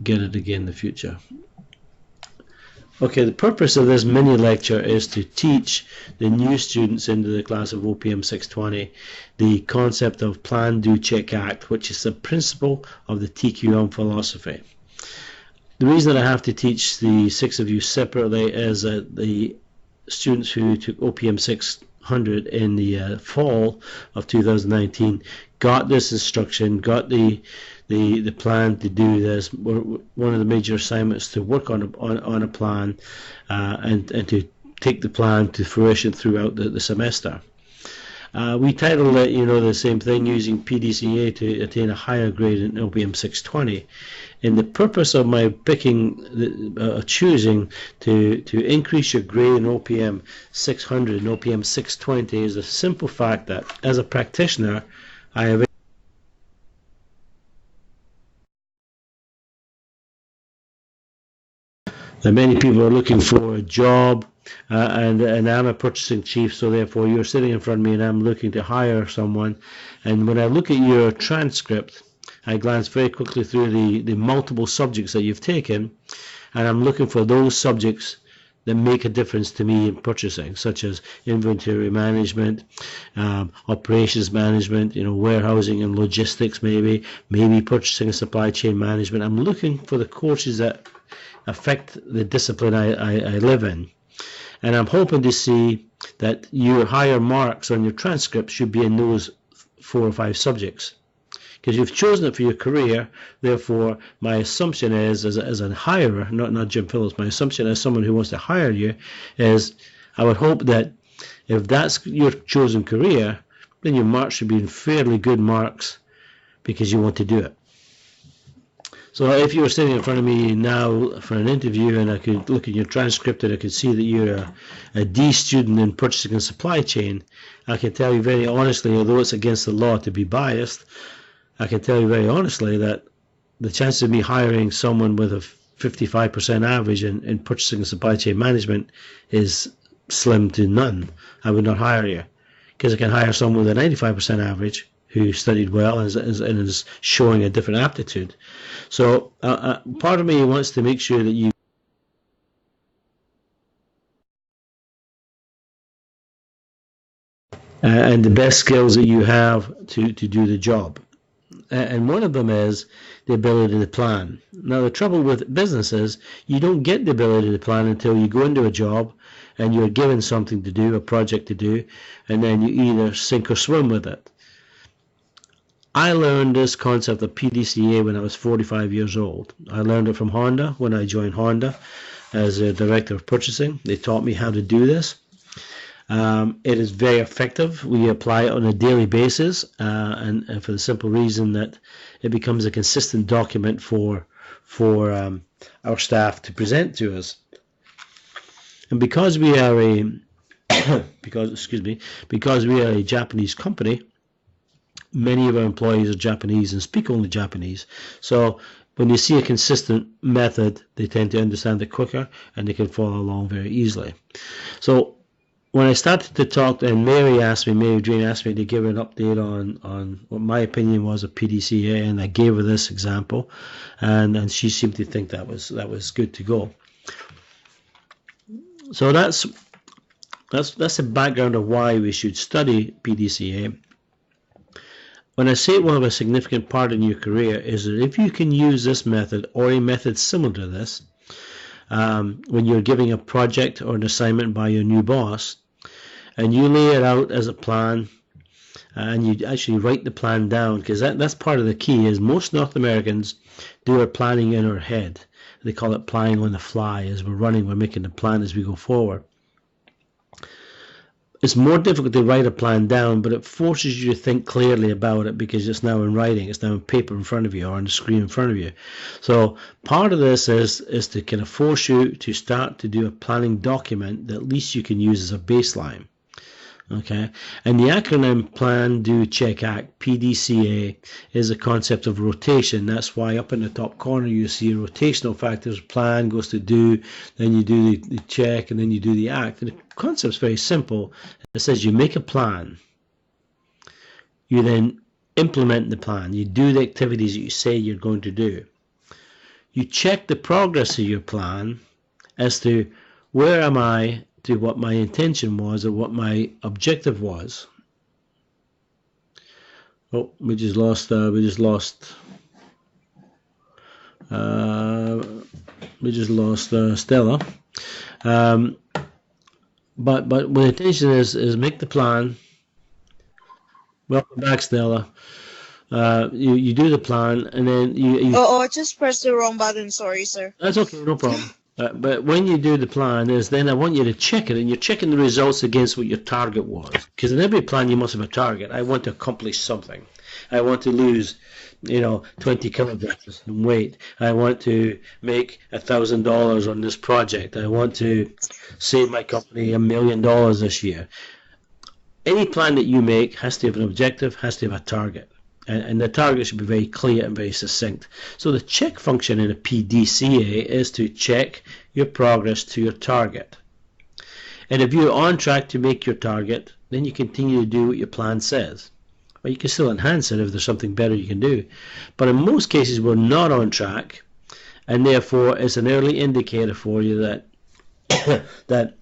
get it again in the future. Okay, the purpose of this mini lecture is to teach the new students into the class of OPM 620 the concept of plan, do, check, act, which is the principle of the TQM philosophy. The reason that I have to teach the 6 of you separately is that the students who took OPM 600 in the fall of 2019 got this instruction, got the plan to do this. One of the major assignments to work on a plan and to take the plan to fruition throughout the semester. We titled it, the same thing, using PDCA to attain a higher grade in OPM 620. And the purpose of my choosing to increase your grade in OPM 600 and OPM 620 is the simple fact that as a practitioner, I have that many people are looking for a job, and I'm a purchasing chief, so therefore you're sitting in front of me and I'm looking to hire someone. And when I look at your transcript, I glance very quickly through the multiple subjects that you've taken, and I'm looking for those subjects that make a difference to me in purchasing, such as inventory management, operations management, warehousing and logistics, maybe purchasing and supply chain management. I'm looking for the courses that affect the discipline I live in. And I'm hoping to see that your higher marks on your transcript should be in those 4 or 5 subjects. Because you've chosen it for your career, therefore my assumption is, as a hirer, not Jim Phillips, my assumption as someone who wants to hire you is, I would hope that if that's your chosen career, then your marks should be in fairly good marks because you want to do it. So if you were sitting in front of me now for an interview and I could look at your transcript and I could see that you're a D student in purchasing and supply chain, I can tell you very honestly, although it's against the law to be biased, I can tell you very honestly that the chances of me hiring someone with a 55% average in purchasing and supply chain management is slim to none. I would not hire you, because I can hire someone with a 95% average who studied well and is showing a different aptitude. So part of me wants to make sure that you and the best skills that you have to do the job. And one of them is the ability to plan. Now the trouble with business is you don't get the ability to plan until you go into a job and you're given something to do, a project to do, and then you either sink or swim with it. I learned this concept of PDCA when I was 45 years old. I learned it from Honda when I joined Honda as a director of purchasing. They taught me how to do this. It is very effective. We apply it on a daily basis, and for the simple reason that it becomes a consistent document for our staff to present to us. And because we are because we are a Japanese company, many of our employees are Japanese and speak only Japanese. So when you see a consistent method, they tend to understand it quicker and they can follow along very easily. So when I started to talk, and Mary Jane asked me to give her an update on what my opinion was of PDCA, and I gave her this example, and she seemed to think that was good to go. So that's the background of why we should study PDCA. When I say it will have a significant part in your career is that if you can use this method or a method similar to this, when you're giving a project or an assignment by your new boss, and you lay it out as a plan, and you actually write the plan down, because that's part of the key, is most North Americans do our planning in our head. They call it planning on the fly. As we're making the plan as we go forward. It's more difficult to write a plan down, but it forces you to think clearly about it because it's now in writing, it's now on paper in front of you or on the screen in front of you. So part of this is to kind of force you to start to do a planning document that at least you can use as a baseline. Okay, and the acronym Plan, Do, Check, Act, PDCA, is a concept of rotation. That's why up in the top corner you see rotational factors. Plan goes to do, then you do the check, and then you do the act. And the concept's very simple. It says you make a plan, you then implement the plan, you do the activities that you say you're going to do. you check the progress of your plan as to where am I to what my intention was or what my objective was. Oh, we just lost Stella. But my intention is make the plan. Welcome back, Stella. You do the plan, and then you. Oh, I just pressed the wrong button. Sorry, sir. That's okay, no problem. But when you do the plan, then I want you to check it, and you're checking the results against what your target was. Because in every plan, you must have a target. I want to accomplish something. I want to lose, 20 kilograms in weight. I want to make $1,000 on this project. I want to save my company $1 million this year. Any plan that you make has to have an objective, has to have a target. And the target should be very clear and very succinct. So the check function in a PDCA is to check your progress to your target. And if you're on track to make your target, then you continue to do what your plan says. But you can still enhance it if there's something better you can do. But in most cases, we're not on track, and therefore it's an early indicator for you that that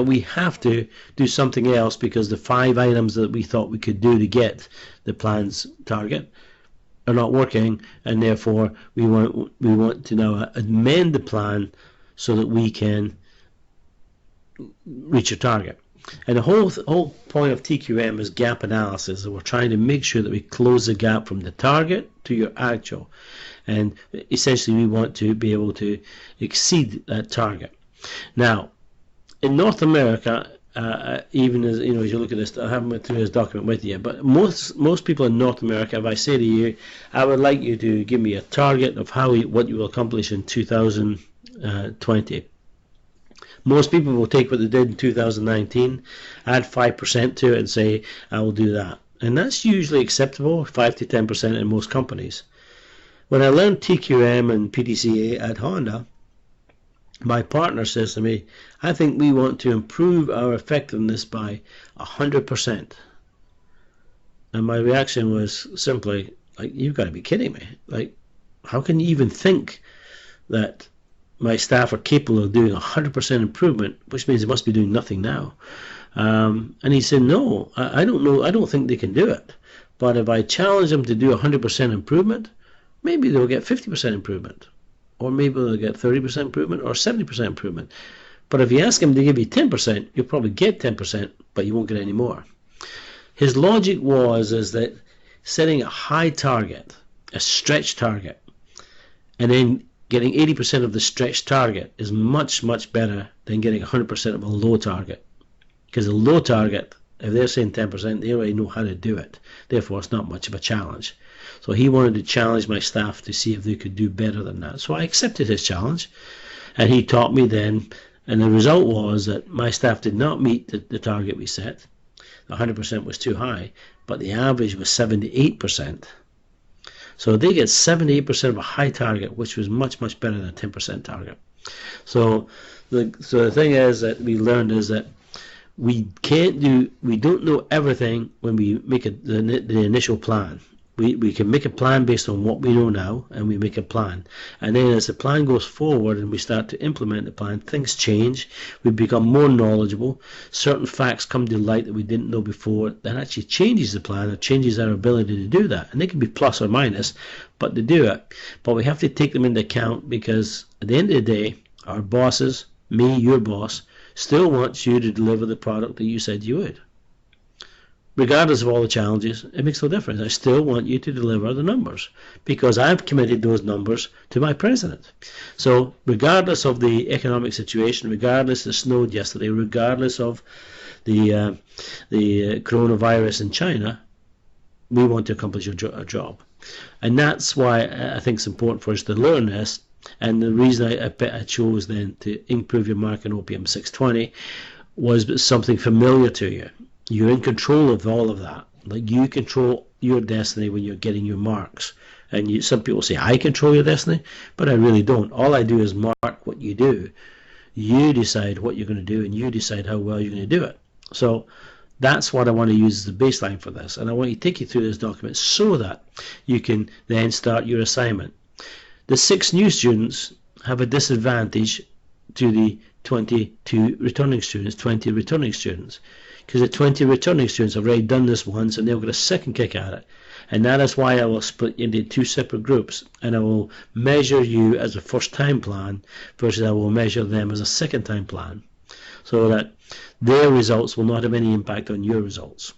we have to do something else, because the 5 items that we thought we could do to get the plan's target are not working, and therefore we want to now amend the plan so that we can reach a target. And the whole point of TQM is gap analysis, and we're trying to make sure that we close the gap from the target to your actual, and essentially we want to be able to exceed that target. Now, in North America, even as as you look at this, I haven't went through this document with you, but most people in North America, if I say to you, I would like you to give me a target of what you will accomplish in 2020. Most people will take what they did in 2019, add 5% to it, and say, I will do that. And that's usually acceptable, 5 to 10% in most companies. When I learned TQM and PDCA at Honda, my partner says to me, I think we want to improve our effectiveness by 100%. And my reaction was simply, like, you've got to be kidding me. Like, how can you even think that my staff are capable of doing 100% improvement, which means they must be doing nothing now? And he said, no, I don't know. I don't think they can do it. But if I challenge them to do 100% improvement, maybe they'll get 50% improvement. Or maybe they'll get 30% improvement or 70% improvement. But if you ask them to give you 10%, you'll probably get 10%, but you won't get any more. His logic is that setting a high target, a stretch target, and then getting 80% of the stretch target is much, much better than getting 100% of a low target. Because a low target, if they're saying 10%, they already know how to do it. Therefore, it's not much of a challenge. So he wanted to challenge my staff to see if they could do better than that. So I accepted his challenge, and he taught me then, and the result was that my staff did not meet the target we set. 100% was too high, but the average was 78%. So they get 78% of a high target, which was much, much better than a 10% target. So the thing is that we learned is that we don't know everything when we make the initial plan. We can make a plan based on what we know now, and we make a plan. And then as the plan goes forward and we start to implement the plan, things change. We become more knowledgeable. Certain facts come to light that we didn't know before. That actually changes the plan. It changes our ability to do that. And they can be plus or minus, but to do it. But we have to take them into account, because at the end of the day, our bosses, me, your boss, still wants you to deliver the product that you said you would. Regardless of all the challenges, it makes no difference. I still want you to deliver the numbers, because I've committed those numbers to my president. So regardless of the economic situation, regardless it snowed yesterday, regardless of the coronavirus in China, we want to accomplish our job. And that's why I think it's important for us to learn this. And the reason I chose then to improve your mark in OPM 620 was something familiar to you. You're in control of all of that. Like, you control your destiny when you're getting your marks. And some people say, I control your destiny, but I really don't. All I do is mark what you do. You decide what you're going to do, and you decide how well you're going to do it. So that's what I want to use as the baseline for this. And I want to take you through this document so that you can then start your assignment. the 6 new students have a disadvantage to the 22 returning students, 20 returning students, because the 20 returning students have already done this once and they'll get a second kick at it. And that is why I will split into 2 separate groups, and I will measure you as a first time plan versus I will measure them as a second time plan, so that their results will not have any impact on your results.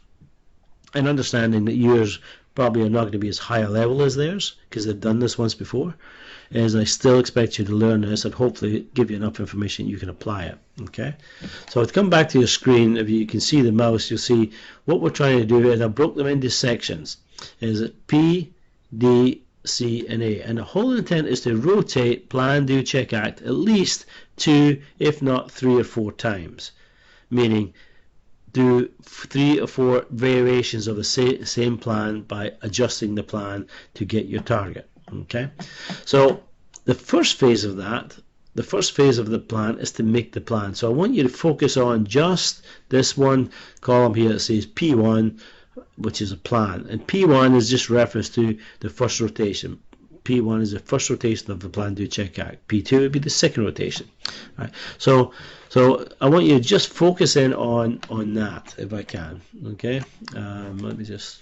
And understanding that yours probably are not going to be as high a level as theirs because they've done this once before, is I still expect you to learn this and hopefully give you enough information you can apply it. Okay, so to come back to your screen, if you can see the mouse, you'll see what we're trying to do is I broke them into sections. Is it P, D, C, and A, and the whole intent is to rotate plan, do, check, act at least 2, if not 3 or 4 times, meaning do 3 or 4 variations of the same plan by adjusting the plan to get your target. Okay, so the first phase of that, the first phase of the plan is to make the plan. So I want you to focus on just this one column here that says P1, which is a plan, and P1 is just reference to the first rotation. P1 is the first rotation of the plan, do, check, act. P2 would be the second rotation. Right. So I want you to just focus in on that if I can. Okay, let me just.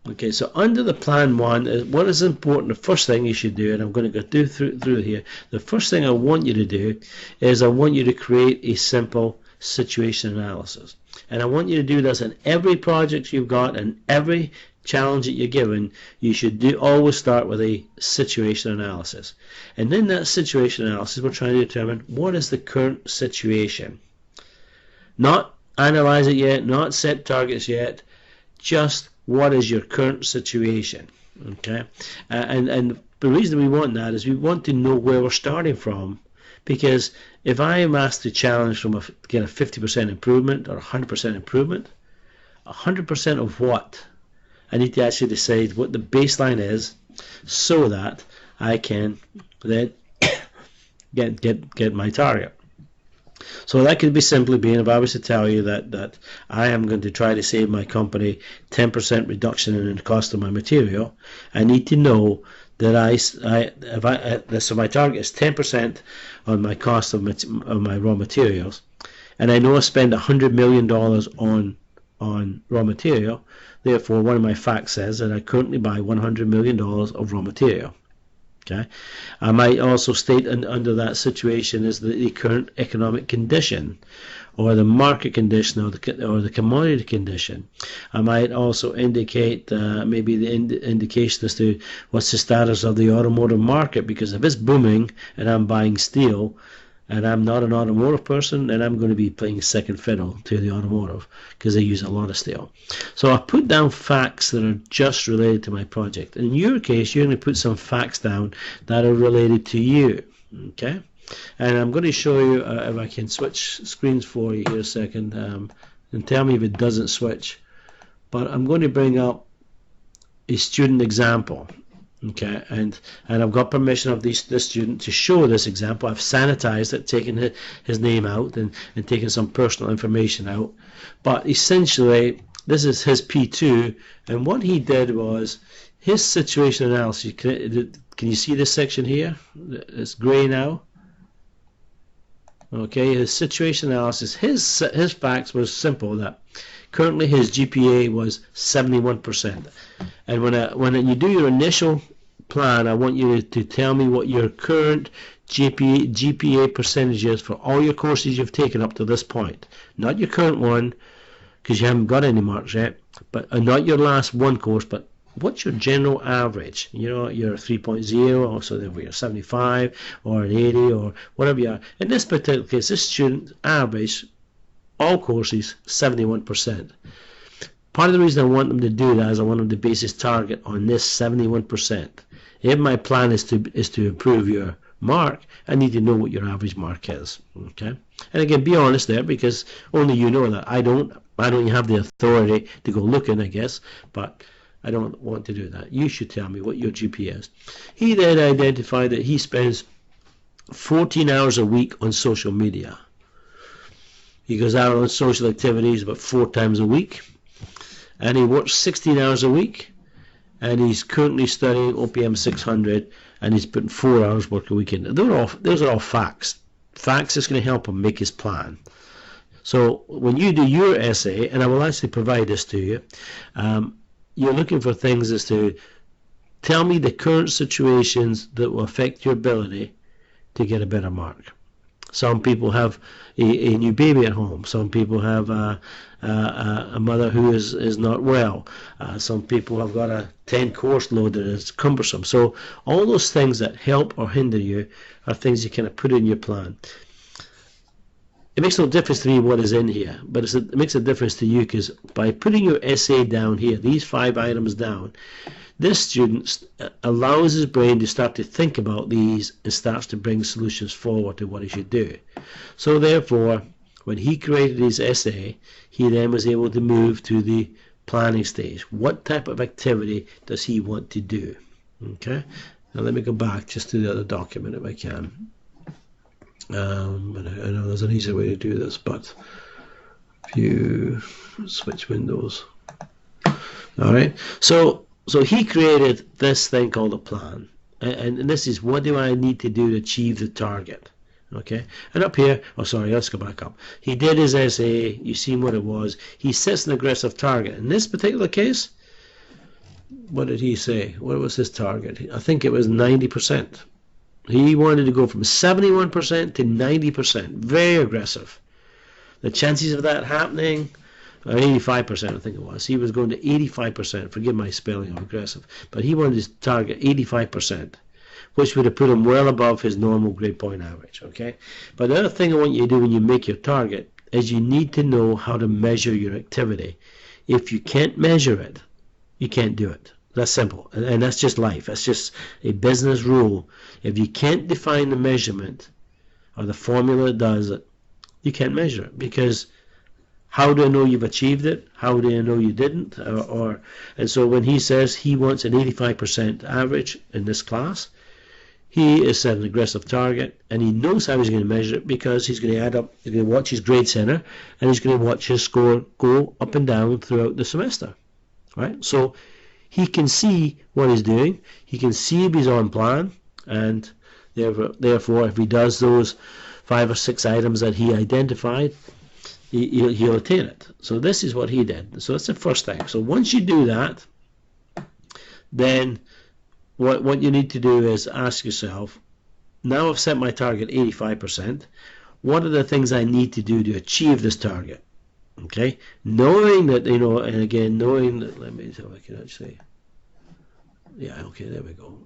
Okay, so under the plan 1, what is important, the first thing you should do, and I'm going to go through here, the first thing I want you to do is I want you to create a simple situation analysis. And I want you to do this in every project you've got and every challenge that you're given. You should always start with a situation analysis. And in that situation analysis, we're trying to determine what is the current situation. Not analyze it yet, not set targets yet, just what is your current situation. Okay, and the reason we want that is we want to know where we're starting from, because if I am asked to challenge from get a 50% improvement or 100% improvement, 100% of what? I need to actually decide what the baseline is so that I can then get my target. So that could be simply being, if I was to tell you that I am going to try to save my company 10% reduction in the cost of my material, I need to know that so my target is 10% on my cost of my raw materials, and I know I spend $100 million on raw material. Therefore, one of my facts says that I currently buy $100 million of raw material. Okay, I might also state under that situation is the current economic condition, or the market condition, or the commodity condition. I might also indicate maybe the indication as to what's the status of the automotive market, because if it's booming and I'm buying steel and I'm not an automotive person, then I'm going to be playing second fiddle to the automotive because they use a lot of steel. So I put down facts that are just related to my project. In your case, you're going to put some facts down that are related to you. Okay, and I'm going to show you if I can switch screens for you here a second, and tell me if it doesn't switch. But I'm going to bring up a student example. Okay, and I've got permission of this student to show this example. I've sanitized it, taken his name out and taken some personal information out. But essentially, this is his P2, and what he did was his situation analysis. Can you see this section here? It's gray now. Okay, his situation analysis, his facts was simple, that currently his GPA was 71%. And when you do your initial plan, I want you to tell me what your current GPA percentage is for all your courses you've taken up to this point. Not your current one, because you haven't got any marks yet, but not your last one course, but what's your general average? You know, you're 3.0, or so therefore you're 75, or an 80, or whatever you are. In this particular case, this student average all courses 71%. Part of the reason I want them to do that is I want them to base his target on this 71%. If my plan is to improve your mark, I need to know what your average mark is. Okay, and again, be honest there, because only you know that. I don't have the authority to go looking, I guess, but I don't want to do that. You should tell me what your GPA is. He then identified that he spends 14 hours a week on social media. He goes out on social activities about 4 times a week, and he works 16 hours a week, and he's currently studying OPM 600, and he's putting 4 hours work a weekend. Those are all facts. Facts is going to help him make his plan. So when you do your essay, and I will actually provide this to you, you're looking for things as to tell me the current situations that will affect your ability to get a better mark. Some people have a new baby at home. Some people have a mother who is not well. Some people have got a 10 course load that is cumbersome. So all those things that help or hinder you are things you kind of put in your plan. It makes no difference to me what is in here, but it makes a difference to you, because by putting your essay down here, these 5 items down, this student allows his brain to start to think about these and starts to bring solutions forward to what he should do. So therefore, when he created his essay, he then was able to move to the planning stage. What type of activity does he want to do? Okay, now let me go back just to the other document if I can. I know there's an easier way to do this, but if you switch windows. All right, so he created this thing called a plan, and this is what do I need to do to achieve the target. Okay, and up here, oh sorry, let's go back up. He did his essay, you seen what it was. He sets an aggressive target. In this particular case, what did he say? What was his target? I think it was 90%. He wanted to go from 71% to 90%. Very aggressive. The chances of that happening, 85% I think it was. He was going to 85%. Forgive my spelling of aggressive. But he wanted to target 85%, which would have put him well above his normal grade point average. Okay. But the other thing I want you to do when you make your target is you need to know how to measure your activity. If you can't measure it, you can't do it. That's simple, and that's just life. That's just a business rule. If you can't define the measurement or the formula that does it, you can't measure it, because how do I know you've achieved it? How do I know you didn't? And so when he says he wants an 85% average in this class, he is set an aggressive target, and he knows how he's going to measure it, because he's going to add up, he's going to watch his grade center, and he's going to watch his score go up and down throughout the semester. Right? So he can see what he's doing. He can see if he's on plan, and therefore, if he does those 5 or 6 items that he identified, he'll attain it. So this is what he did. So that's the first thing. So once you do that, then what you need to do is ask yourself, now I've set my target 85%. What are the things I need to do to achieve this target? Okay, knowing that, and again, knowing that, let me see if I can actually, yeah, okay, there we go.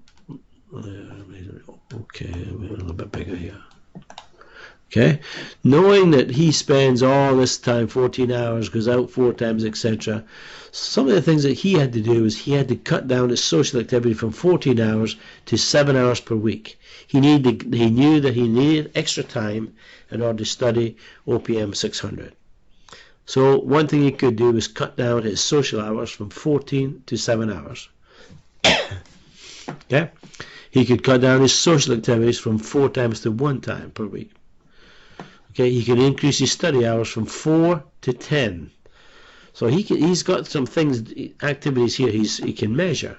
Okay, a little bit bigger here. Okay, knowing that he spends all this time, 14 hours, goes out 4 times, etc. Some of the things that he had to do is he had to cut down his social activity from 14 hours to 7 hours per week. He knew that he needed extra time in order to study OPM 600. So one thing he could do was cut down his social hours from 14 to 7 hours. Okay, he could cut down his social activities from 4 times to 1 time per week. Okay, he can increase his study hours from 4 to 10. So he's got some activities here he can measure.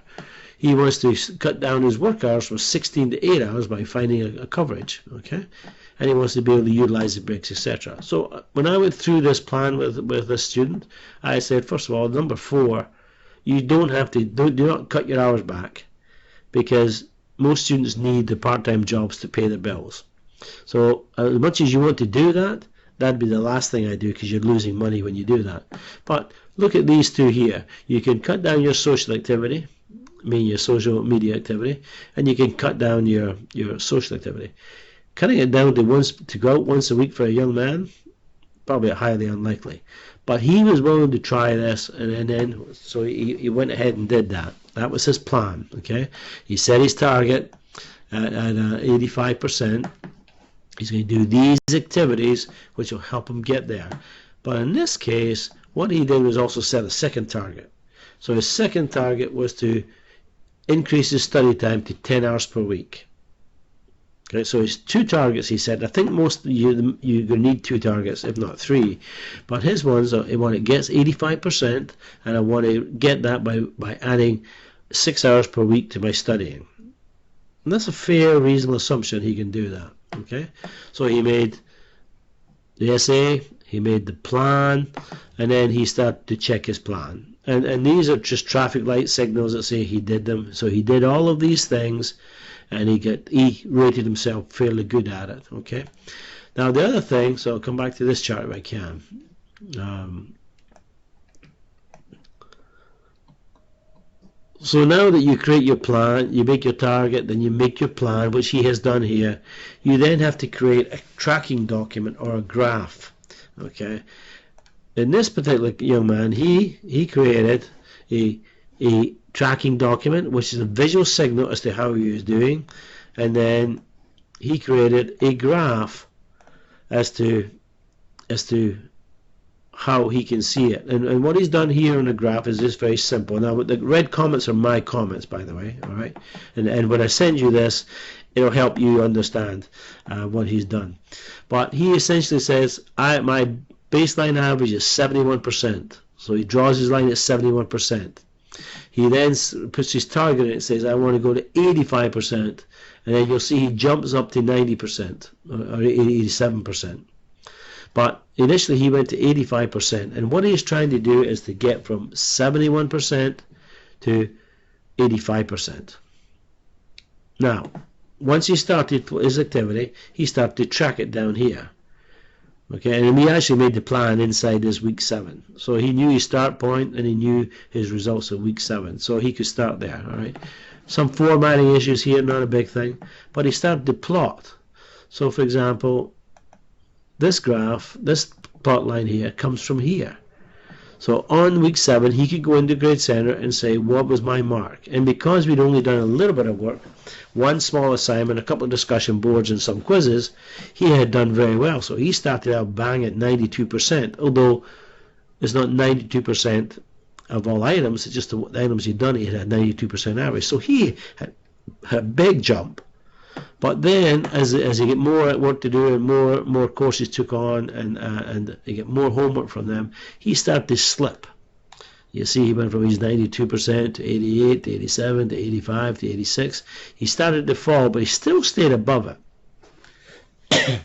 He wants to cut down his work hours from 16 to 8 hours by finding a coverage. Okay, and he wants to be able to utilize the breaks, etc. So when I went through this plan with this student, I said, first of all, number 4, you do not cut your hours back, because most students need the part-time jobs to pay their bills. So as much as you want to do that, that'd be the last thing I do, because you're losing money when you do that. But look at these 2 here. You can cut down your social activity, your social media activity, and you can cut down your social activity. Cutting it down to go out once a week for a young man, probably highly unlikely. But he was willing to try this, and then so he went ahead and did that. That was his plan. Okay, he set his target at 85%. He's going to do these activities, which will help him get there. But in this case, what he did was also set a second target. So his second target was to increase his study time to 10 hours per week. Okay, so his 2 targets, he said. I think most of you're going to need 2 targets, if not 3. But his ones are, I want to get 85%, and I want to get that by adding 6 hours per week to my studying. And that's a fair, reasonable assumption he can do that. Okay, so he made the essay, he made the plan, and then he started to check his plan. And these are just traffic light signals that say he did them. So he did all of these things, and he rated himself fairly good at it. Okay. Now the other thing, so I'll come back to this chart if I can. So now that you create your plan, you make your target, then you make your plan, which he has done here. You then have to create a tracking document or a graph. Okay. In this particular young man, he created a tracking document, which is a visual signal as to how he was doing, and then he created a graph as to how he can see it. And what he's done here on the graph is just very simple. Now, the red comments are my comments, by the way. All right, and when I send you this, it'll help you understand what he's done. But he essentially says, my baseline average is 71%. So he draws his line at 71%. He then puts his target in and says, I want to go to 85%. And then you'll see he jumps up to 90% or 87%. But initially he went to 85%. And what he's trying to do is to get from 71% to 85%. Now, once he started his activity, he started to track it down here. Okay, and he actually made the plan inside his week 7. So he knew his start point and he knew his results at week 7. So he could start there, all right. Some formatting issues here, not a big thing. But he started to plot. So for example, this graph, this plot line here, comes from here. So on week 7, he could go into Grade Center and say, what was my mark? And because we'd only done a little bit of work, one small assignment, a couple of discussion boards, and some quizzes, he had done very well. So he started out bang at 92%, although it's not 92% of all items, it's just the items he'd done, he had 92% average. So he had a big jump. But then, as he get more work to do and more courses took on, and he get more homework from them, he started to slip. You see, he went from his 92% to 88 to 87 to 85 to 86. He started to fall, but he still stayed above it.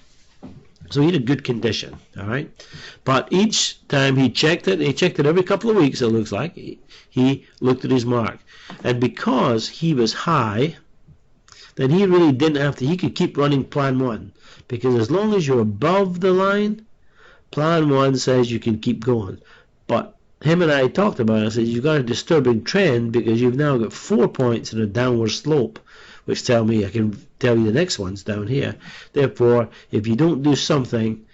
So he had a good condition, all right. But each time he checked it, every couple of weeks. It looks like he looked at his mark, and because he was high, then he really didn't have to, he could keep running plan 1, because as long as you're above the line, plan 1 says you can keep going. But him and I talked about it. I said, you've got a disturbing trend because you've now got 4 points in a downward slope, which tell me, I can tell you the next one's down here. Therefore, if you don't do something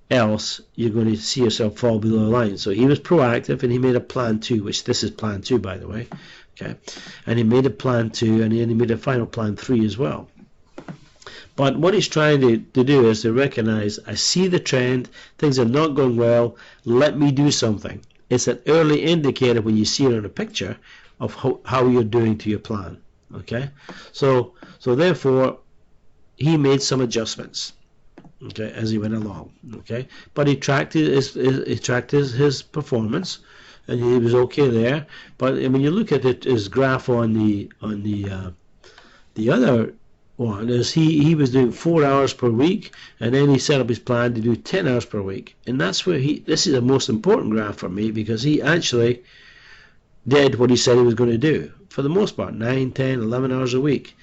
else, you're going to see yourself fall below the line. So he was proactive and he made a plan 2, which this is plan 2, by the way. Okay, and he made a plan 2, and then he made a final plan 3 as well. But what he's trying to do is to recognize, I see the trend, things are not going well, let me do something. It's an early indicator when you see it on a picture of how you're doing to your plan. Okay, so therefore he made some adjustments, okay, as he went along. Okay, but he tracked his performance, and he was okay there. But when you look at his graph on the other one, is he was doing 4 hours per week, and then he set up his plan to do 10 hours per week. And that's where this is the most important graph for me, because he actually did what he said he was going to do for the most part, 9, 10, 11 hours a week.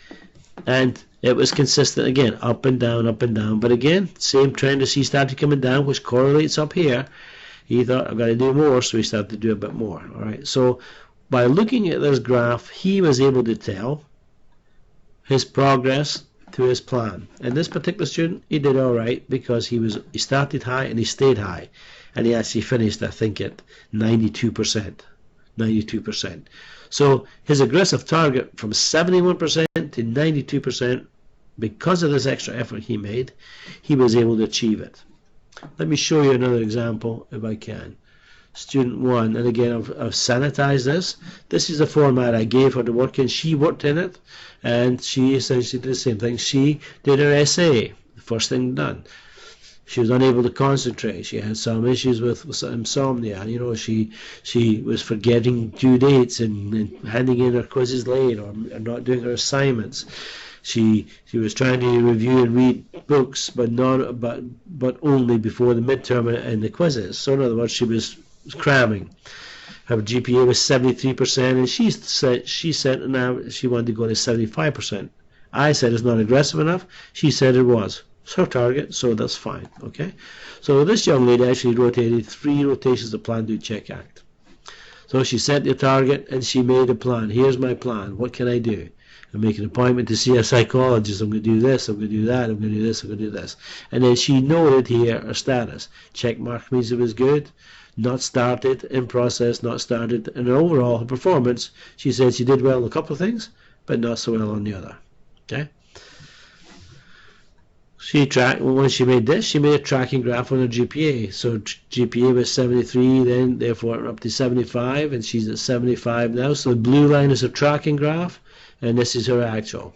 And it was consistent again, up and down. But again, same trend as he started coming down, which correlates up here. He thought, I've got to do more, so he started to do a bit more. All right. So by looking at this graph, he was able to tell his progress to his plan. And this particular student, he did all right, because he started high and he stayed high, and he actually finished, I think, at 92%. 92%. So his aggressive target from 71% to 92%, because of this extra effort he made, he was able to achieve it. Let me show you another example if I can. Student 1, and again I've sanitized this. This is the format I gave her to work in. She worked in it, and she essentially did the same thing. She did her essay, the first thing done. She was unable to concentrate. She had some issues with insomnia. You know, she was forgetting due dates and handing in her quizzes late or not doing her assignments. She was trying to review and read books, but only before the midterm and the quizzes. So in other words, she was cramming. Her GPA was 73%, and she said now she wanted to go to 75%. I said it's not aggressive enough. She said it was. It's her target, so that's fine. Okay. So this young lady actually rotated 3 rotations of Plan, Do, Check, Act. So she set the target and she made a plan. Here's my plan. What can I do? I make an appointment to see a psychologist. I'm going to do this. I'm going to do that. I'm going to do this. I'm going to do this. And then she noted here her status. Check mark means it was good. Not started, in process, not started. And overall, her performance, she said she did well on a couple of things, but not so well on the other. Okay. When she made this, she made a tracking graph on her GPA. So GPA was 73, then therefore up to 75, and she's at 75 now. So the blue line is her tracking graph, and this is her actual.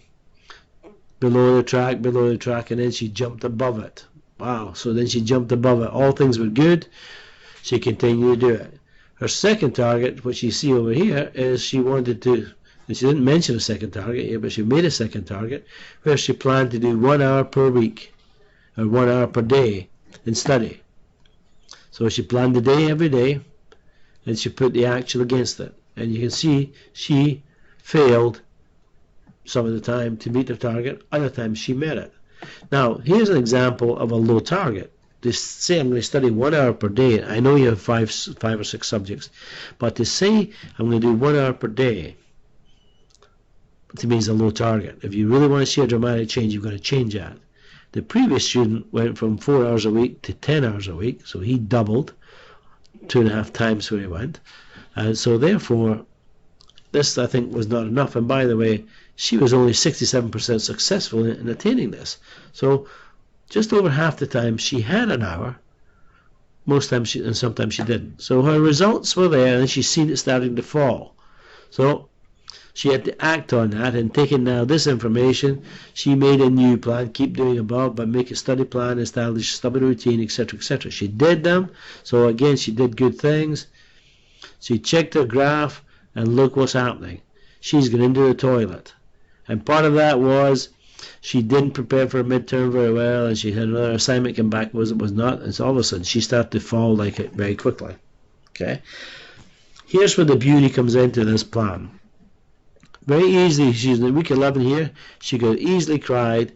Below the track, and then she jumped above it. Wow, so then she jumped above it. All things were good. She continued to do it. Her second target, which you see over here, is she wanted to, and she didn't mention a second target here, but she made a second target where she planned to do 1 hour per week or 1 hour per day in study. So she planned the day every day and she put the actual against it. And you can see she failed some of the time to meet her target, other times she met it. Now, here's an example of a low target. Say I'm going to study 1 hour per day. I know you have five or six subjects, but to say I'm going to do 1 hour per day, to me is a low target. If you really want to see a dramatic change, you've got to change that. The previous student went from 4 hours a week to 10 hours a week, so he doubled, 2.5 times where he went. And so therefore, this I think was not enough. And by the way, she was only 67% successful in attaining this. So just over half the time she had an hour, most times and sometimes she didn't. So her results were there, and she's seen it starting to fall. So she had to act on that, and taking now this information, she made a new plan, keep doing above, but make a study plan, establish a stubborn routine, etc., etc. She did them, so again, she did good things. She checked her graph, and look what's happening. She's going into the toilet. And part of that was she didn't prepare for a midterm very well, and she had another assignment come back, was not, and so all of a sudden she started to fall like it very quickly. Okay? Here's where the beauty comes into this plan. Very easily, she's in week 11 here, she could have easily cried,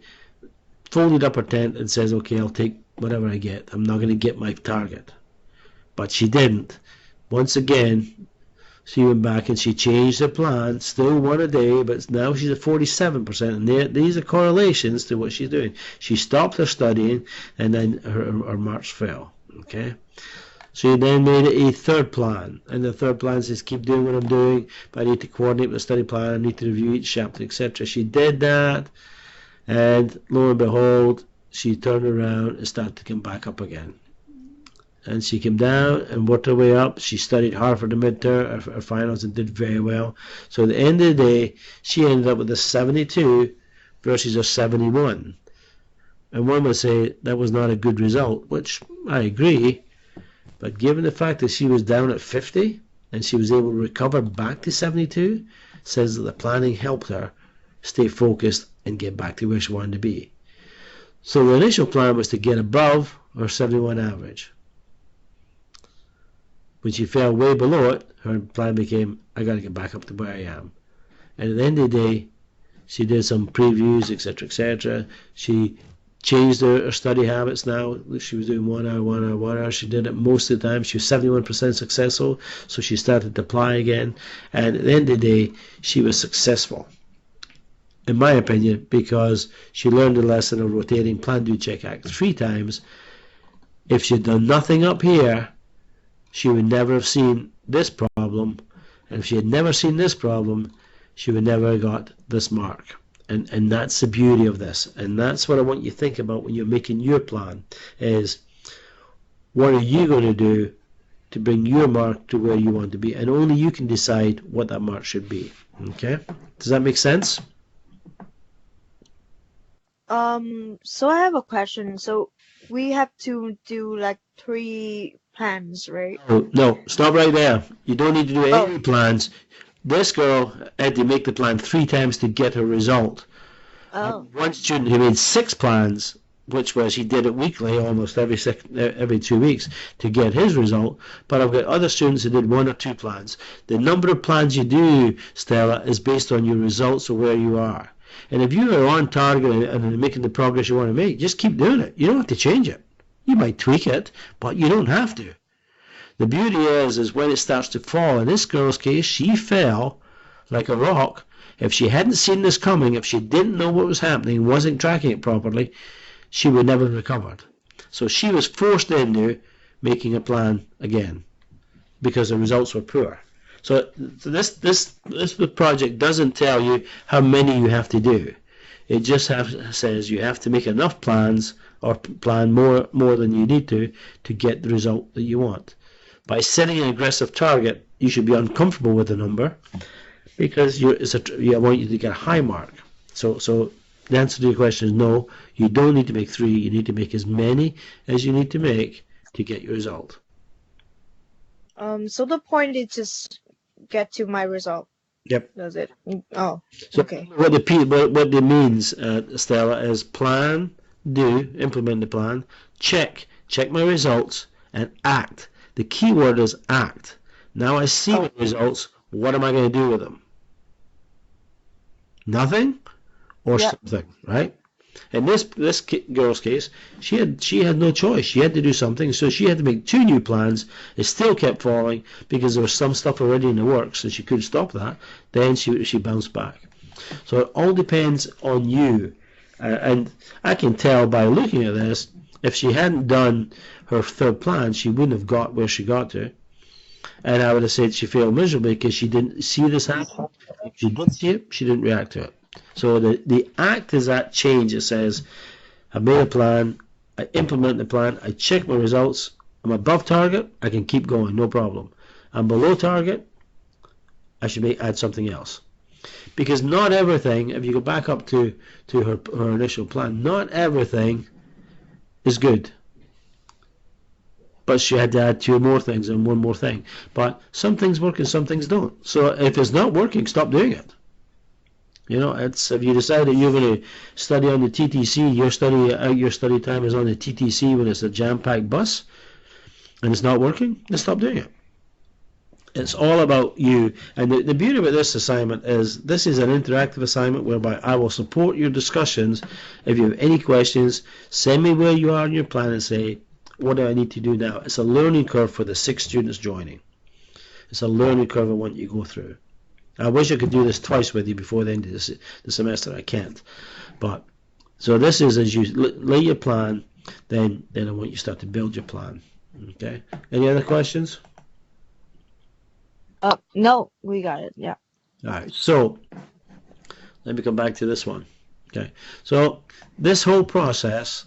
folded up her tent and says, okay, I'll take whatever I get. I'm not going to get my target. But she didn't. Once again, she went back and she changed her plan, still 1 a day, but now she's at 47%. And these are correlations to what she's doing. She stopped her studying, and then her marks fell. Okay? She then made a third plan, and the third plan says, keep doing what I'm doing, but I need to coordinate with the study plan, I need to review each chapter, etc. She did that, and lo and behold, she turned around and started to come back up again. And she came down and worked her way up. She studied hard for the midterm, her finals, and did very well. So at the end of the day, she ended up with a 72 versus a 71. And one would say that was not a good result, which I agree. But given the fact that she was down at 50 and she was able to recover back to 72, says that the planning helped her stay focused and get back to where she wanted to be. So the initial plan was to get above her 71 average. When she fell way below it, her plan became, I got to get back up to where I am. And at the end of the day, she did some previews, etc., etc. She changed her study habits now. She was doing 1 hour, 1 hour, 1 hour. She did it most of the time. She was 71% successful, so she started to apply again. And at the end of the day, she was successful, in my opinion, because she learned the lesson of rotating Plan, Do, Check, Act 3 times. If she'd done nothing up here, she would never have seen this problem. And if she had never seen this problem, she would never have got this mark. And that's the beauty of this. And that's what I want you to think about when you're making your plan, is what are you going to do to bring your mark to where you want to be? And only you can decide what that mark should be. Okay? Does that make sense? So I have a question. So we have to do like 3 plans, right? Oh, no, stop right there. You don't need to do Oh, any plans. This girl had to make the plan 3 times to get her result. oh, One student who made 6 plans, which was he did it weekly, almost every 2 weeks to get his result. But I've got other students who did 1 or 2 plans. The number of plans you do, Stella, is based on your results or where you are. And if you are on target and making the progress you want to make, just keep doing it. You don't have to change it. You might tweak it, but you don't have to. The beauty is when it starts to fall. In this girl's case, she fell like a rock. If she hadn't seen this coming, if she didn't know what was happening, wasn't tracking it properly, she would never have recovered. So she was forced into making a plan again because the results were poor. So this project doesn't tell you how many you have to do. It just says you have to make enough plans or plan more than you need to get the result that you want. By setting an aggressive target, you should be uncomfortable with the number because I want you to get a high mark. So the answer to your question is no, you don't need to make 3. You need to make as many as you need to make to get your result. so the point is just get to my result. Yep. Does it? Oh, So okay. what it means, Stella, is plan, implement the plan, check my results, and act. The key word is act. Now I see my results. What am I going to do with them? Nothing or something, right? In this girl's case, she had no choice. She had to do something, so she had to make 2 new plans. It still kept falling because there was some stuff already in the works, and she couldn't stop that. Then she bounced back. So it all depends on you, and I can tell by looking at this, if she hadn't done her 3rd plan, she wouldn't have got where she got to. And I would have said she failed miserably because she didn't see this happen. If she did see it, she didn't react to it. So the act is that change. It says, I made a plan, I implement the plan, I check my results, I'm above target, I can keep going, no problem. I'm below target, I should add something else. Because not everything, if you go back up to her initial plan, not everything is good. But she had to add 2 more things and 1 more thing. But some things work and some things don't. So if it's not working, stop doing it. You know, it's if you decide that you're going to study on the TTC, your study time is on the TTC when it's a jam-packed bus, and it's not working, then stop doing it. It's all about you. And the beauty about this assignment is this is an interactive assignment whereby I will support your discussions. If you have any questions, send me where you are in your plan and say, what do I need to do now? It's a learning curve for the 6 students joining. It's a learning curve I want you to go through. I wish I could do this twice with you before the end of the semester. I can't. But so this is as you lay your plan, then I want you to start to build your plan. Okay. Any other questions? No, we got it. Yeah. All right. So let me come back to this one. Okay. So this whole process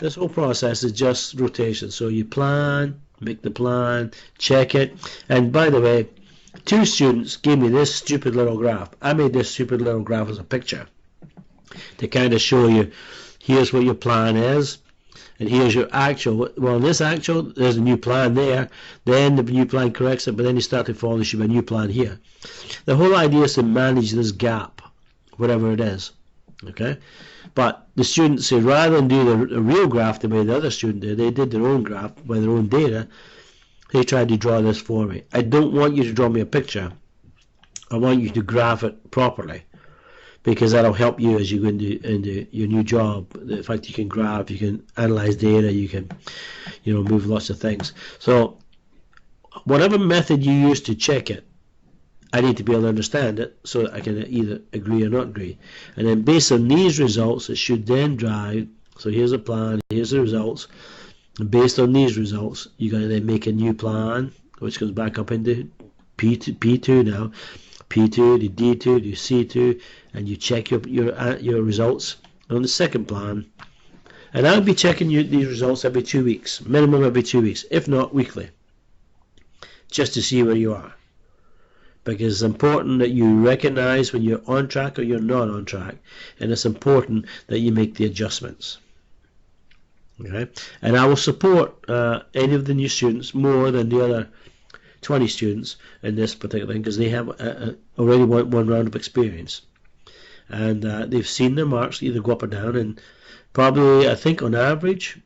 is just rotation. So you plan, make the plan, check it, and by the way, 2 students gave me this stupid little graph. I made this stupid little graph as a picture to kind of show you, here's what your plan is, and here's your actual. Well, in this actual, there's a new plan there, then the new plan corrects it, but then you start to fall, there should be a new plan here. The whole idea is to manage this gap, whatever it is, okay? But the students say, rather than do the real graph the way the other student did, they did their own graph by their own data. They tried to draw this for me. I don't want you to draw me a picture. I want you to graph it properly, because that'll help you as you go into your new job. The fact you can graph, you can analyze data, you can, move lots of things. So whatever method you use to check it, I need to be able to understand it so that I can either agree or not agree. And then based on these results, it should then drive, so here's a plan, here's the results, and based on these results, you're going to then make a new plan, which goes back up into P2 now, P2 to D2 to C2, and you check your results on the second plan. And I'll be checking these results every 2 weeks, minimum every 2 weeks, if not weekly, just to see where you are. Because it's important that you recognize when you're on track or you're not on track, and it's important that you make the adjustments. Okay, and I will support any of the new students more than the other 20 students in this particular thing because they have already one round of experience, and they've seen their marks either go up or down. And probably, I think on average,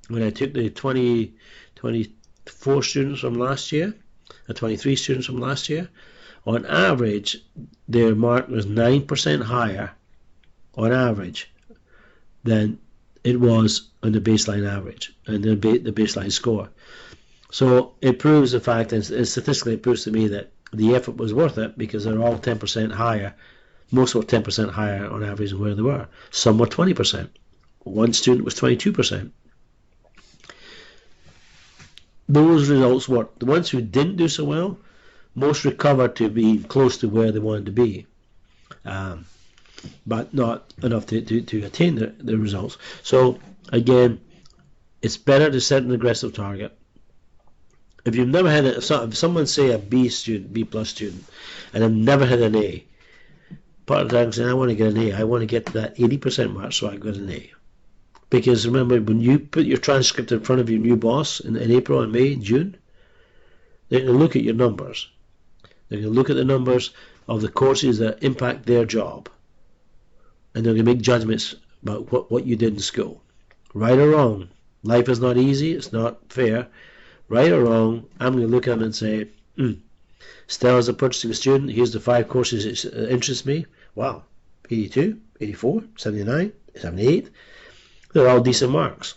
when I took the 24 students from last year, the 23 students from last year, on average, their mark was 9% higher on average than it was on the baseline average and the baseline score. So it proves the fact, and statistically it proves to me that the effort was worth it because they're all 10% higher. Most were 10% higher on average than where they were. Some were 20%. One student was 22%. Those results worked. The ones who didn't do so well, most recovered to be close to where they wanted to be. But not enough to attain the results. So again, it's better to set an aggressive target. If you've never had if someone say a B student, B plus student, and I've never had an A, part of the time saying I want to get an A, I want to get to that 80% mark so I get an A. Because remember, when you put your transcript in front of your new boss in April and May and June, they're going to look at your numbers. They're going to look at the numbers of the courses that impact their job. And they're going to make judgments about what you did in school. Right or wrong. Life is not easy. It's not fair. Right or wrong, I'm going to look at them and say, Stella's a purchasing student. Here's the 5 courses that interest me. Wow. 82, 84, 79, 78. They're all decent marks.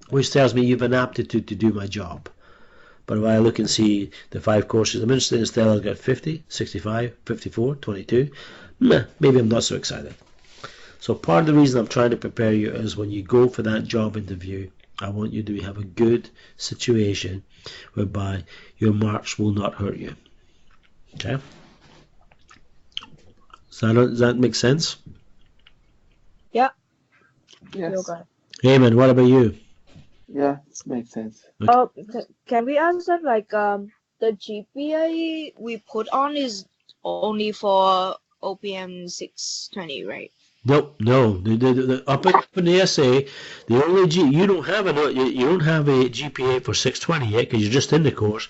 Which tells me you've an aptitude to do my job. But if I look and see the 5 courses I'm interested in, Stella's got 50, 65, 54, 22, maybe I'm not so excited. So part of the reason I'm trying to prepare you is when you go for that job interview, I want you to have a good situation whereby your marks will not hurt you. Okay? Does that make sense? Yeah. Yes. Eamon, what about you? Yeah, it makes sense. Can we answer like the GPA we put on is only for OPM 620, right? No. The up in the essay, the only you don't have a GPA for 620 yet because you're just in the course.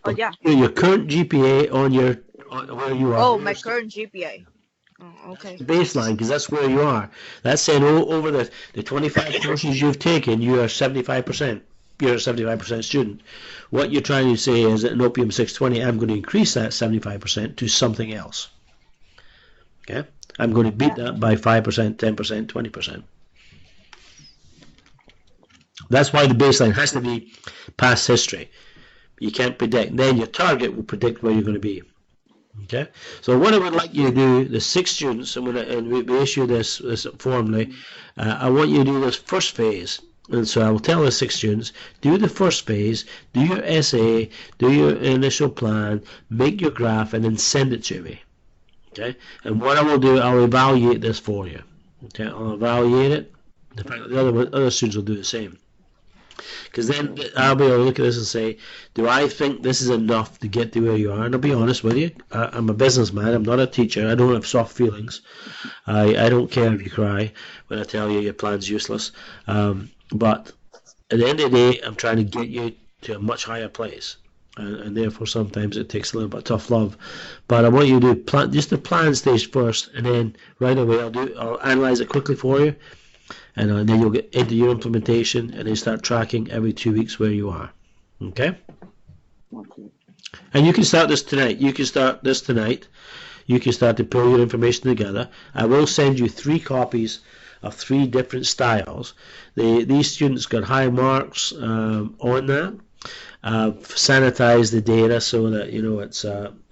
But your current GPA on where you are. Oh, my current GPA. Oh, okay. Baseline, because that's where you are. That's saying over the 25 courses you've taken, you are 75%. You're a 75% student. What you're trying to say is that in OPM 620, I'm going to increase that 75% to something else. Okay? I'm going to beat that by 5%, 10%, 20%. That's why the baseline has to be past history. You can't predict. Then your target will predict where you're going to be. Okay, so what I would like you to do, the 6 students, and we issue this formally, I want you to do this first phase. And so I will tell the 6 students, do the first phase, do your essay, do your initial plan, make your graph, and then send it to me. Okay, and what I will do, I'll evaluate this for you. Okay, I'll evaluate it. In fact, the other students will do the same. Because then I'll be able to look at this and say, do I think this is enough to get to where you are? And I'll be honest with you, I'm a businessman, I'm not a teacher, I don't have soft feelings. I don't care if you cry when I tell you your plan's useless. But at the end of the day, I'm trying to get you to a much higher place. And therefore sometimes it takes a little bit of tough love. But I want you to do just the plan stage first, and then right away I'll analyze it quickly for you. And then you'll get into your implementation and then start tracking every 2 weeks where you are. Okay? Okay. And you can start this tonight. You can start this tonight. You can start to pull your information together. I will send you 3 copies of 3 different styles. These students got high marks on that. Sanitize the data so that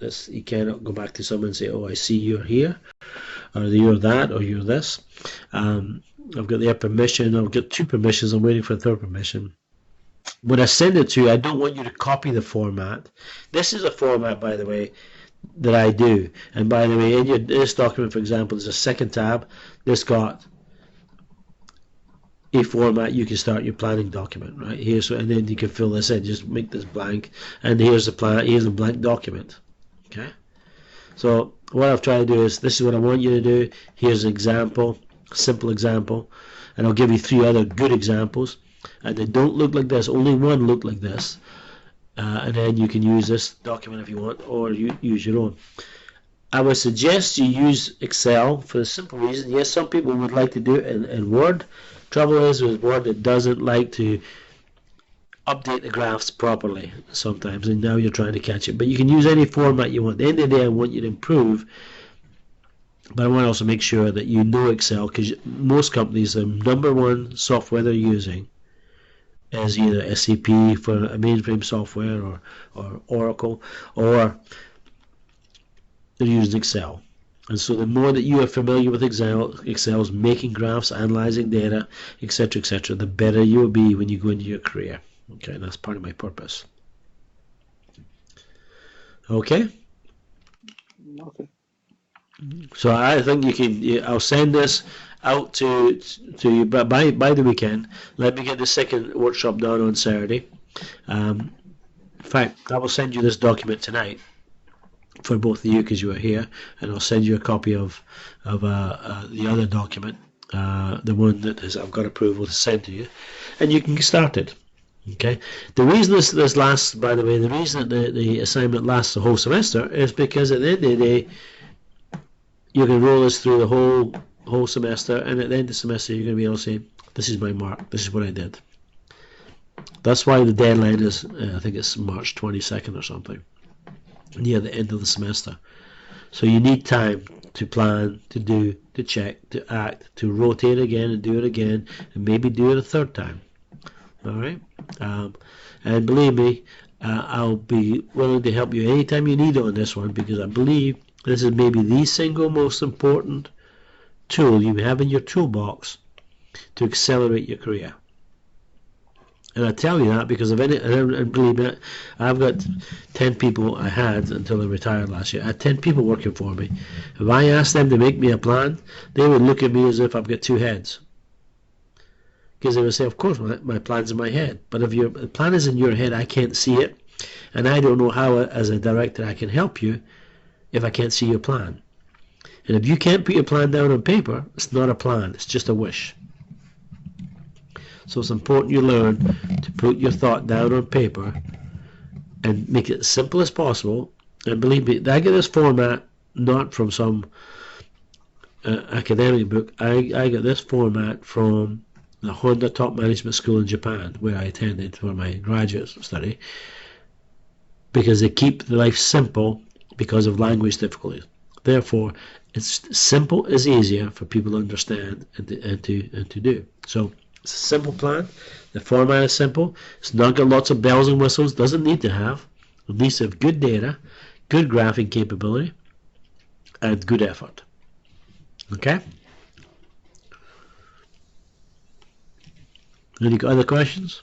it's you cannot go back to someone and say, oh, I see you're here, or you're that, or you're this. I've got their permission. I've got 2 permissions. I'm waiting for the 3rd permission. When I send it to you, I don't want you to copy the format. This is a format, by the way, that I do. And by the way, in this document, for example, there's a 2nd tab. This got a format. You can start your planning document right here. So, and then you can fill this in. Just make this blank. And here's the plan. Here's a blank document. Okay. So what I've tried to do is, this is what I want you to do. Here's an example. Simple example, and I'll give you 3 other good examples, and they don't look like this. Only one looked like this, and then you can use this document if you want, or you use your own. I would suggest you use Excel for the simple reason, yes, some people would like to do it in Word. Trouble is with Word, it doesn't like to update the graphs properly sometimes, and now you're trying to catch it. But you can use any format you want. At the end of the day, I want you to improve, but I want to also make sure that you know Excel, because most companies, the #1 software they're using is either SAP for a mainframe software, or Oracle, or they're using Excel. And so the more that you are familiar with Excel's making graphs, analyzing data, etc., the better you will be when you go into your career. Okay, that's part of my purpose. Okay? Okay. So I think I'll send this out to you by the weekend. Let me get the second workshop done on Saturday. In fact, I will send you this document tonight for both of you because you are here, and I'll send you a copy of the other document, the one that I've got approval to send to you, and you can get started. Okay. The reason this lasts, by the way, the reason that the assignment lasts the whole semester is because at the end of the day, you can roll this through the whole semester, and at the end of the semester, you're going to be able to say, "This is my mark. This is what I did." That's why the deadline is, I think it's March 22nd or something, near the end of the semester. So you need time to plan, to do, to check, to act, to rotate again and do it again, and maybe do it a third time. All right, and believe me, I'll be willing to help you anytime you need on this one, because I believe this is maybe the single most important tool you have in your toolbox to accelerate your career. And I tell you that because and believe me, I've got 10 people I had until I retired last year. I had 10 people working for me. If I asked them to make me a plan, they would look at me as if I've got 2 heads. Because they would say, of course, my plan's in my head. But if your plan is in your head, I can't see it. And I don't know how, as a director, I can help you if I can't see your plan. And if you can't put your plan down on paper, it's not a plan. It's just a wish. So it's important you learn to put your thought down on paper and make it as simple as possible. And believe me, I get this format not from some academic book. I get this format from the Honda Top Management School in Japan, where I attended for my graduate study, because they keep life simple because of language difficulties. Therefore, it's simple is easier for people to understand and to do. So it's a simple plan. The format is simple. It's not got lots of bells and whistles. Doesn't need to have. It needs to have good data, good graphing capability, and good effort. Okay? Any other questions?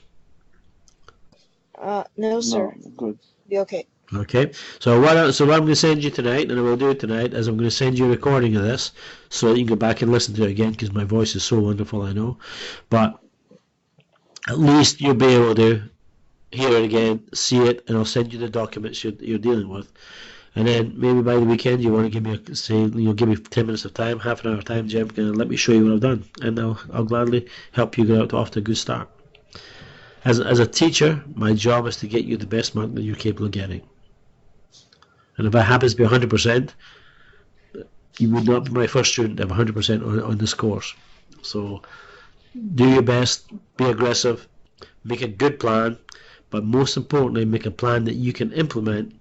No, sir. No, good. Be okay. Okay, so what I'm going to send you tonight, and I will do it tonight, is I'm going to send you a recording of this so that you can go back and listen to it again, because my voice is so wonderful, I know. But at least you'll be able to hear it again, see it, and I'll send you the documents you're dealing with. And then maybe by the weekend you want to give me give me 10 minutes of time, half an hour time, Jim, and let me show you what I've done, and I'll gladly help you get off to a good start. As a teacher, my job is to get you the best mark that you're capable of getting. And if it happens to be 100%, you would not be my first student to have 100% on this course. So do your best, be aggressive, make a good plan, but most importantly, make a plan that you can implement,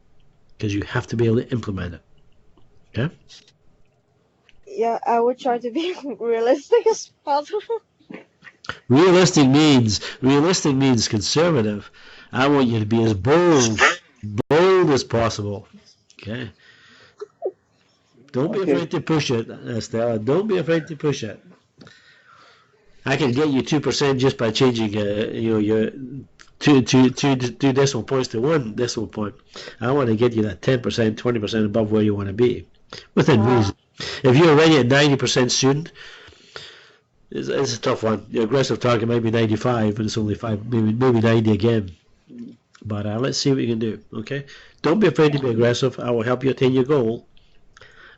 because you have to be able to implement it. Okay? Yeah, I would try to be realistic as possible. Realistic means conservative. I want you to be as bold as possible. Okay. Don't be afraid to push it, Stella. Don't be afraid to push it. I can get you 2% just by changing, your two decimal points to 1 decimal point. I want to get you that 10%, 20% above where you want to be, within reason. If you're already a 90% student, it's a tough one. Your aggressive target might be 95, but it's only 5, maybe 90 again. But let's see what you can do. Okay. Don't be afraid to be aggressive. I will help you attain your goal.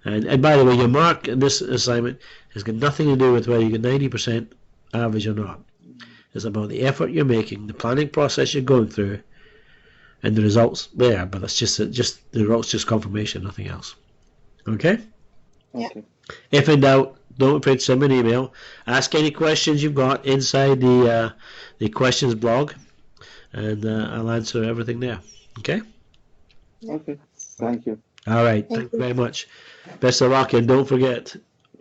And by the way, your mark in this assignment has got nothing to do with whether you get 90% average or not. It's about the effort you're making, the planning process you're going through, and the results there. But it's just the results, just confirmation, nothing else. Okay? Yeah. Okay. If in doubt, don't afraid to send me an email. Ask any questions you've got inside the questions blog, and I'll answer everything there. Okay? Okay. Thank you. All right. Thank Thank you you. very much. Best of luck, and don't forget,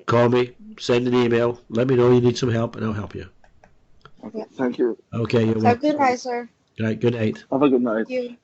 call me, send an email, let me know you need some help, and I'll help you. Okay. Yeah. Thank you. Okay, you're Have a welcome. good night, sir. All right, good night. Have a good night. Thank you.